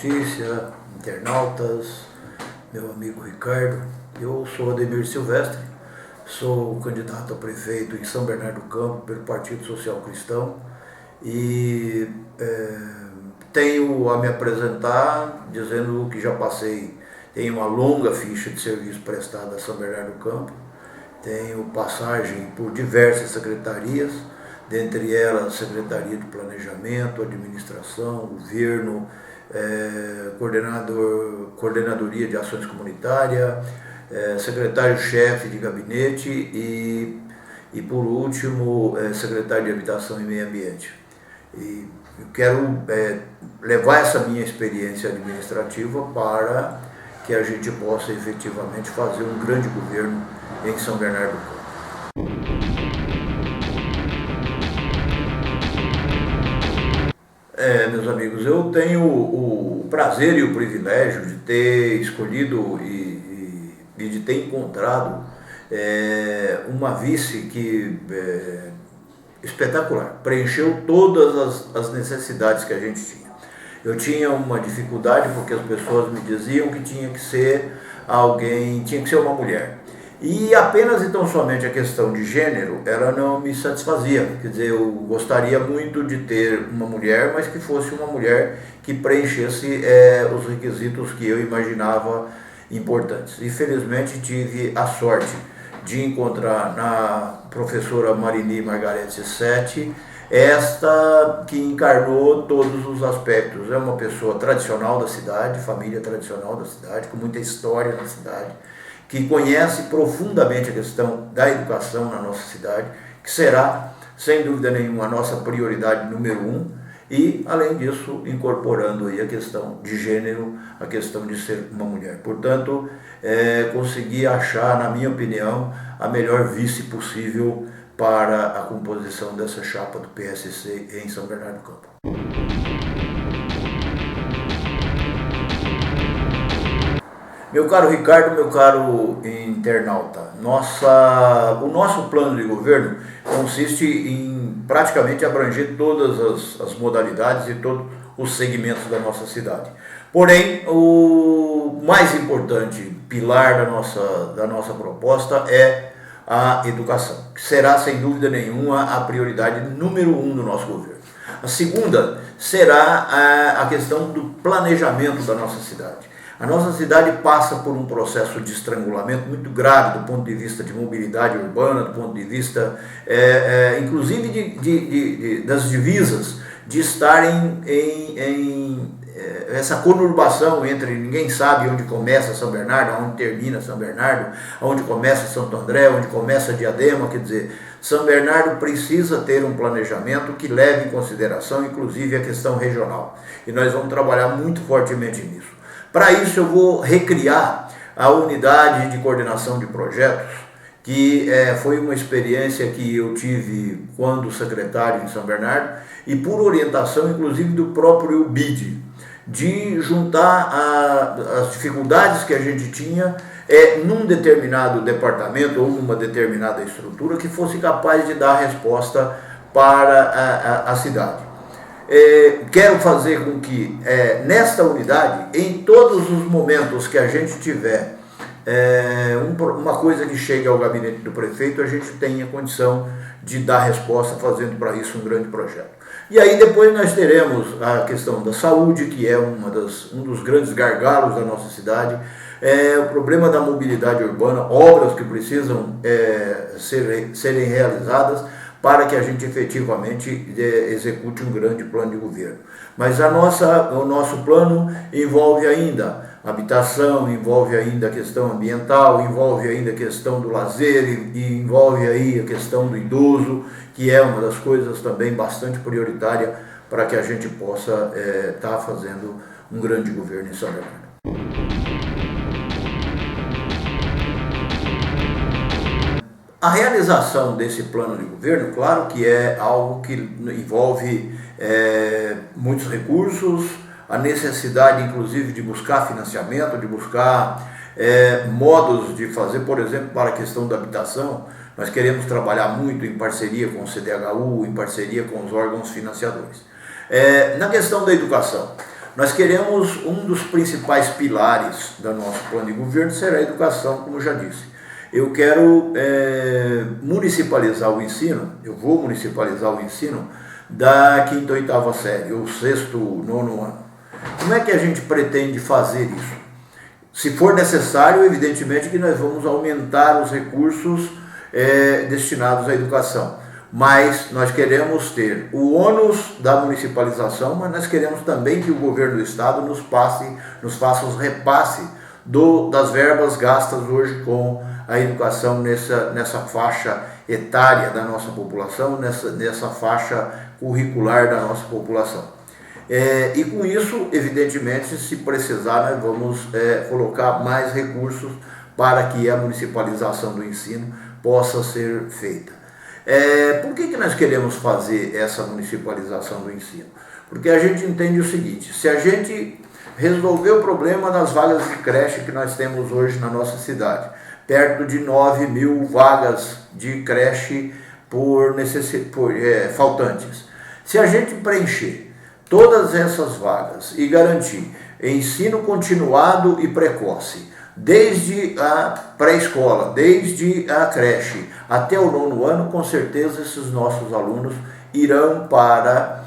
Notícia, internautas, meu amigo Ricardo. Eu sou Ademir Silvestre, sou candidato a prefeito em São Bernardo do Campo pelo Partido Social Cristão e tenho a me apresentar dizendo que já tenho uma longa ficha de serviço prestado a São Bernardo do Campo, tenho passagem por diversas secretarias, dentre elas Secretaria de Planejamento, Administração, Governo, Coordenadoria de Ações Comunitárias, secretário-chefe de gabinete e por último, secretário de Habitação e Meio Ambiente. E eu quero levar essa minha experiência administrativa para que a gente possa efetivamente fazer um grande governo em São Bernardo do Campo. Meus amigos, eu tenho o prazer e o privilégio de ter escolhido e de ter encontrado uma vice que espetacular, preencheu todas as necessidades que a gente tinha. Eu tinha uma dificuldade porque as pessoas me diziam que tinha que ser uma mulher. E apenas e tão somente a questão de gênero, ela não me satisfazia. Quer dizer, eu gostaria muito de ter uma mulher, mas que fosse uma mulher que preenchesse os requisitos que eu imaginava importantes. Infelizmente tive a sorte de encontrar na professora Marini Margarete Sete esta que encarnou todos os aspectos. É uma pessoa tradicional da cidade, família tradicional da cidade, com muita história na cidade, que conhece profundamente a questão da educação na nossa cidade, que será, sem dúvida nenhuma, a nossa prioridade número 1, e, além disso, incorporando aí a questão de gênero, a questão de ser uma mulher. Portanto, consegui achar, na minha opinião, a melhor vice possível para a composição dessa chapa do PSC em São Bernardo do Campo. Meu caro Ricardo, meu caro internauta, o nosso plano de governo consiste em praticamente abranger todas as modalidades e todos os segmentos da nossa cidade. Porém, o mais importante pilar da nossa proposta é a educação, que será sem dúvida nenhuma a prioridade número 1 do nosso governo. A segunda será a questão do planejamento da nossa cidade. A nossa cidade passa por um processo de estrangulamento muito grave do ponto de vista de mobilidade urbana, do ponto de vista, inclusive, das divisas, de estarem em essa conurbação entre ninguém sabe onde começa São Bernardo, onde termina São Bernardo, onde começa Santo André, onde começa Diadema. Quer dizer, São Bernardo precisa ter um planejamento que leve em consideração, inclusive, a questão regional. E nós vamos trabalhar muito fortemente nisso. Para isso eu vou recriar a unidade de coordenação de projetos, que foi uma experiência que eu tive quando secretário em São Bernardo e por orientação inclusive do próprio BID, de juntar as dificuldades que a gente tinha num determinado departamento ou numa determinada estrutura que fosse capaz de dar resposta para a cidade. Quero fazer com que nesta unidade, em todos os momentos que a gente tiver uma coisa que chegue ao gabinete do prefeito, a gente tenha condição de dar resposta, fazendo para isso um grande projeto. E aí depois nós teremos a questão da saúde, que é um dos grandes gargalos da nossa cidade, o problema da mobilidade urbana, obras que precisam serem realizadas, para que a gente efetivamente execute um grande plano de governo. Mas o nosso plano envolve ainda habitação, envolve ainda a questão ambiental, envolve ainda a questão do lazer e envolve aí a questão do idoso, que é uma das coisas também bastante prioritária para que a gente possa estar fazendo um grande governo em São Bernardo. A realização desse plano de governo, claro que é algo que envolve muitos recursos, a necessidade inclusive de buscar financiamento, de buscar modos de fazer, por exemplo, para a questão da habitação. Nós queremos trabalhar muito em parceria com o CDHU, em parceria com os órgãos financiadores. Na questão da educação, Nós queremos, um dos principais pilares do nosso plano de governo será a educação, como já disse. Eu quero municipalizar o ensino, eu vou municipalizar o ensino da 5ª ou 8ª série, ou 6º, 9º ano. Como é que a gente pretende fazer isso? Se for necessário, evidentemente que nós vamos aumentar os recursos destinados à educação. Mas nós queremos ter o ônus da municipalização, mas nós queremos também que o governo do estado nos faça os repasses das verbas gastas hoje com a educação nessa faixa etária da nossa população, nessa faixa curricular da nossa população. E com isso, evidentemente, se precisar, nós vamos colocar mais recursos para que a municipalização do ensino possa ser feita. Por que nós queremos fazer essa municipalização do ensino? Porque a gente entende o seguinte: se a gente resolver o problema das vagas de creche que nós temos hoje na nossa cidade, perto de 9.000 vagas de creche faltantes, se a gente preencher todas essas vagas e garantir ensino continuado e precoce, desde a pré-escola, desde a creche até o 9º ano, com certeza esses nossos alunos irão para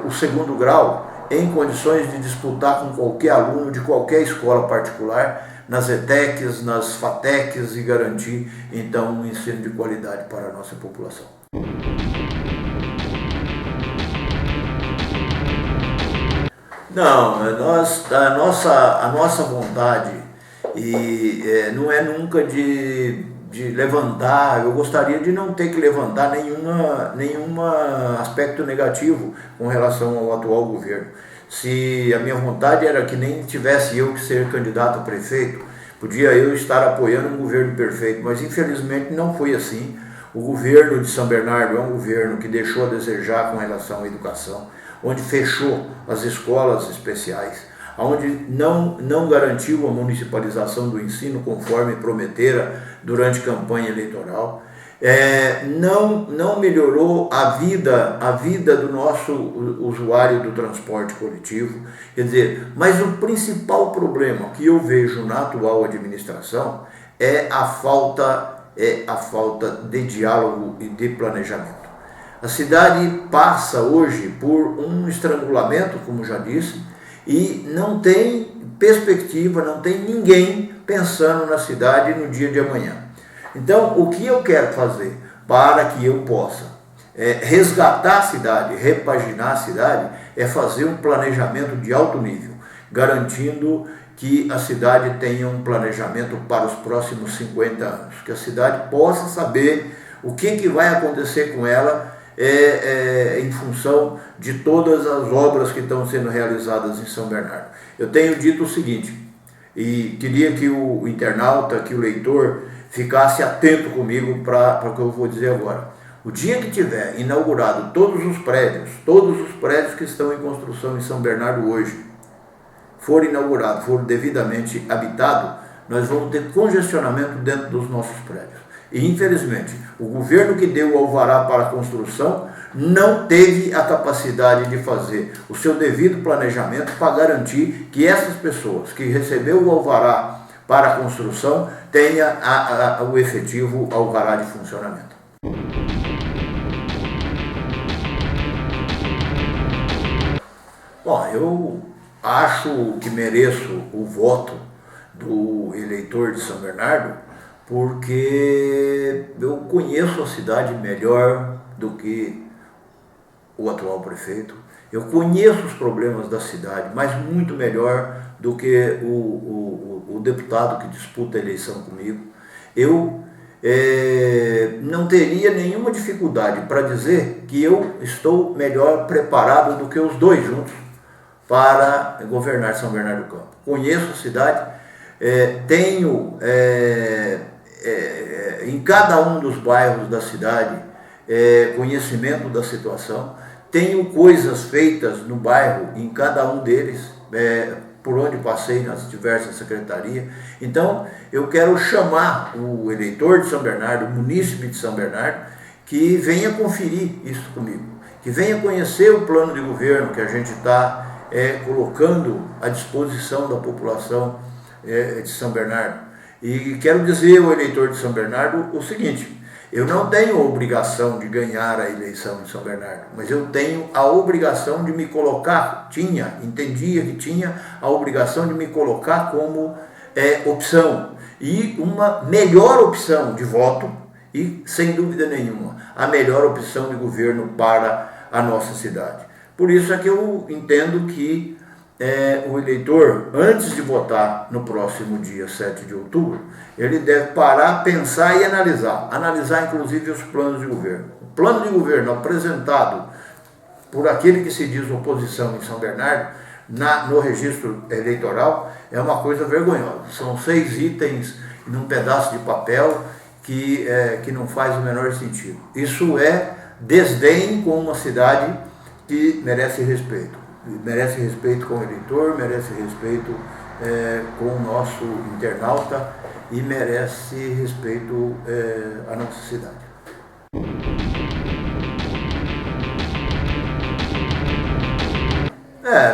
o 2º grau em condições de disputar com qualquer aluno de qualquer escola particular, nas ETECs, nas FATECs, e garantir então um ensino de qualidade para a nossa população. Não, a nossa vontade não é nunca de levantar. Eu gostaria de não ter que levantar nenhum aspecto negativo com relação ao atual governo. Se a minha vontade era que nem tivesse eu que ser candidato a prefeito, podia eu estar apoiando um governo perfeito, mas infelizmente não foi assim. O governo de São Bernardo é um governo que deixou a desejar com relação à educação, onde fechou as escolas especiais, onde não garantiu a municipalização do ensino conforme prometera durante campanha eleitoral, não melhorou a vida do nosso usuário do transporte coletivo. Quer dizer, mas o principal problema que eu vejo na atual administração é a falta de diálogo e de planejamento. A cidade passa hoje por um estrangulamento, como já disse, e não tem perspectiva, não tem ninguém pensando na cidade no dia de amanhã. Então, o que eu quero fazer para que eu possa resgatar a cidade, repaginar a cidade, é fazer um planejamento de alto nível, garantindo que a cidade tenha um planejamento para os próximos 50 anos, que a cidade possa saber o que vai acontecer com ela em função de todas as obras que estão sendo realizadas em São Bernardo. Eu tenho dito o seguinte, e queria que o internauta, que o leitor, ficasse atento comigo para o que eu vou dizer agora. O dia que tiver inaugurado todos os prédios que estão em construção em São Bernardo hoje, forem inaugurados, forem devidamente habitados, nós vamos ter congestionamento dentro dos nossos prédios. E, infelizmente, o governo que deu o alvará para a construção não teve a capacidade de fazer o seu devido planejamento para garantir que essas pessoas que receberam o alvará para a construção tenham o efetivo alvará de funcionamento. Bom, eu acho que mereço o voto do eleitor de São Bernardo, porque eu conheço a cidade melhor do que o atual prefeito. Eu conheço os problemas da cidade, mas muito melhor do que o deputado que disputa a eleição comigo. Eu não teria nenhuma dificuldade para dizer que eu estou melhor preparado do que os dois juntos para governar São Bernardo do Campo. Conheço a cidade, tenho em cada um dos bairros da cidade conhecimento da situação, tenho coisas feitas no bairro, em cada um deles, por onde passei nas diversas secretarias. Então, eu quero chamar o eleitor de São Bernardo, o munícipe de São Bernardo, que venha conferir isso comigo, que venha conhecer o plano de governo que a gente está colocando à disposição da população de São Bernardo. E quero dizer ao eleitor de São Bernardo o seguinte: eu não tenho a obrigação de ganhar a eleição de São Bernardo, mas eu tenho a obrigação de me colocar, entendia que tinha a obrigação de me colocar como opção, e uma melhor opção de voto, e sem dúvida nenhuma, a melhor opção de governo para a nossa cidade. Por isso é que eu entendo que o eleitor, antes de votar no próximo dia 7 de outubro, ele deve parar, pensar e analisar inclusive os planos de governo. O plano de governo apresentado por aquele que se diz oposição em São Bernardo, no registro eleitoral, é uma coisa vergonhosa. São 6 itens num pedaço de papel que não faz o menor sentido. Isso é desdém com uma cidade que merece respeito. Merece respeito com o eleitor, merece respeito com o nosso internauta e merece respeito à nossa cidade.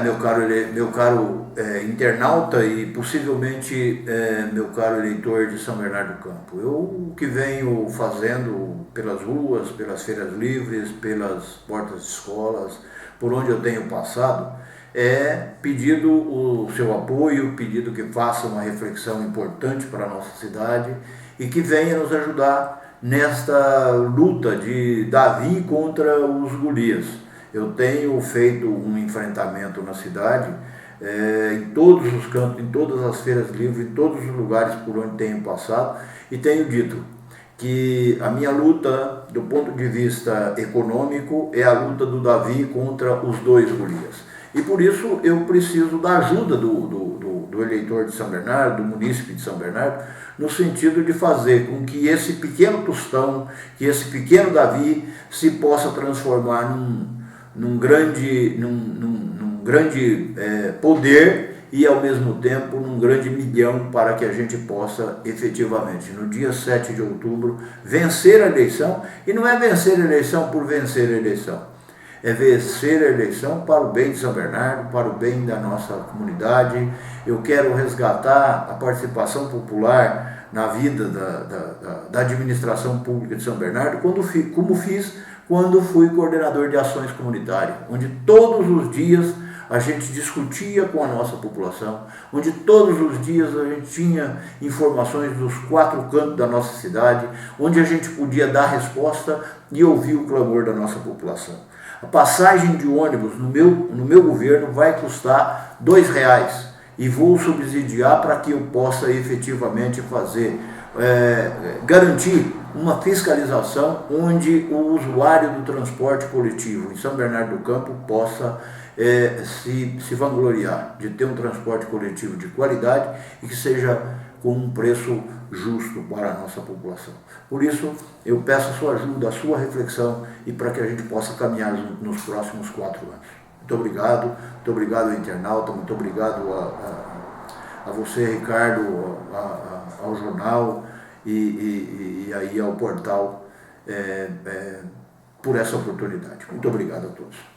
Meu caro internauta e possivelmente meu caro eleitor de São Bernardo do Campo, eu o que venho fazendo pelas ruas, pelas feiras livres, pelas portas de escolas, por onde eu tenho passado, pedindo o seu apoio, pedindo que faça uma reflexão importante para a nossa cidade e que venha nos ajudar nesta luta de Davi contra os Golias. Eu tenho feito um enfrentamento na cidade, em todos os cantos, em todas as feiras livres, em todos os lugares por onde tenho passado, e tenho dito que a minha luta, do ponto de vista econômico, é a luta do Davi contra os 2 Golias. E por isso eu preciso da ajuda do eleitor de São Bernardo, do munícipe de São Bernardo, no sentido de fazer com que esse pequeno tostão, que esse pequeno Davi se possa transformar num grande poder e, ao mesmo tempo, num grande milhão, para que a gente possa, efetivamente, no dia 7 de outubro, vencer a eleição. E não é vencer a eleição por vencer a eleição, é vencer a eleição para o bem de São Bernardo, para o bem da nossa comunidade. Eu quero resgatar a participação popular na vida da administração pública de São Bernardo, como fiz quando fui coordenador de ações comunitárias, onde todos os dias a gente discutia com a nossa população, onde todos os dias a gente tinha informações dos 4 cantos da nossa cidade, onde a gente podia dar resposta e ouvir o clamor da nossa população. A passagem de ônibus no meu governo vai custar R$2 e vou subsidiar para que eu possa efetivamente garantir uma fiscalização onde o usuário do transporte coletivo em São Bernardo do Campo possa se vangloriar de ter um transporte coletivo de qualidade e que seja com um preço justo para a nossa população. Por isso, eu peço a sua ajuda, a sua reflexão e para que a gente possa caminhar junto nos próximos 4 anos. Muito obrigado ao internauta, muito obrigado a você, Ricardo, ao jornal e aí ao portal por essa oportunidade. Muito obrigado a todos.